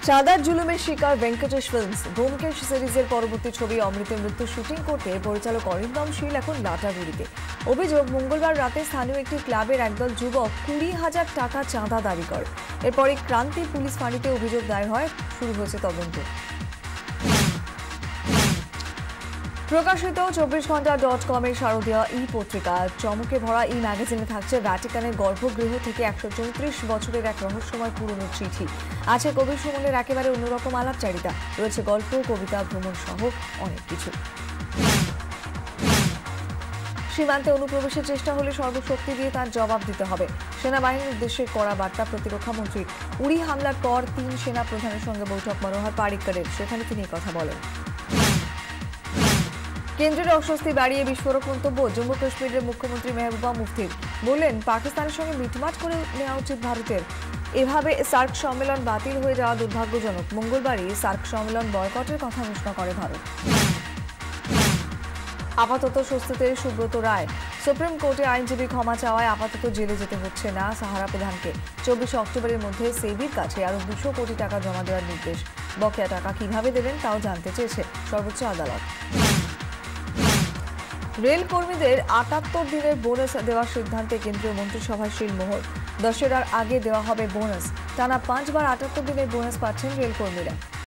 চাঁদার জুলুমের শিকার ভেঙ্কটেশ ফিল্মস। ব্যোমকেশ সিরিজের পরবর্তী ছবি অমৃতের মৃত্যু শুটিং করতে পরিচালক অরিন্দম শীল এখন লাটাগুড়িতে। অভিযোগ, মঙ্গলবার রাতে স্থানীয় একটি ক্লাবের একদল যুবক 20,000 টাকা চাঁদা দাবি করে। এরপরই ক্রান্তি পুলিশ ফাঁড়িতে অভিযোগ দায়ের হয়। শুরু হয়েছে তদন্ত। প্রকাশিত 24ঘণ্টা.com এর শারদীয়া ই-পত্রিকা চমকে ভরা ই ম্যাগাজিনে থাকছে ভ্যাটিকানের গর্ভগৃহ থেকে 134 বছরের এক রহস্যময় পুরনো চিঠি। আছে কবি সুমনের একেবারে অন্যরকম আলাপচারিতা, রয়েছে গল্প, কবিতা, ভ্রমণ সহ অনেক কিছু। সীমান্তে অনুপ্রবেশের চেষ্টা হলে সর্বশক্তি দিয়ে তার জবাব দিতে হবে, সেনাবাহিনীর উদ্দেশ্যে কড়া বার্তা প্রতিরক্ষা মন্ত্রীর। উড়ি হামলার পর 3 সেনা প্রধানের সঙ্গে বৈঠক মনোহর পারিক্করের, সেখানে তিনি কথা বলেন। কেন্দ্রের অস্বস্তি বাড়িয়ে বিস্ফোরক মন্তব্য জম্মু কাশ্মীরের মুখ্যমন্ত্রী মেহবুবা মুফতির। বললেন, পাকিস্তানের সঙ্গে মিটমাট করে নেওয়া উচিত ভারতের। এভাবে সার্ক সম্মেলন বাতিল হয়ে যাওয়া দুর্ভাগ্যজনক। মঙ্গলবারই সার্ক সম্মেলন বয়কটের কথা ঘোষণা করে ভারত। আপাতত স্বস্তিতে সুব্রত রায়। সুপ্রিম কোর্টে আইনজীবী ক্ষমা চাওয়ায় আপাতত জেলে যেতে হচ্ছে না সাহারা প্রধানকে। 24 অক্টোবরের মধ্যে সেবির কাছে আরো 200 কোটি টাকা জমা দেওয়ার নির্দেশ। বকেয়া টাকা কিভাবে দেবেন তাও জানতে চেয়েছে সর্বোচ্চ আদালত। রেল কর্মীদের 78 দিনের বোনাস দেওয়ার সিদ্ধান্তে কেন্দ্রীয় মন্ত্রিসভায় শিলমোহর। দশেরার আগে দেওয়া হবে বোনাস। টানা 5 বার 78 দিনের বোনাস পাচ্ছেন রেল কর্মীরা।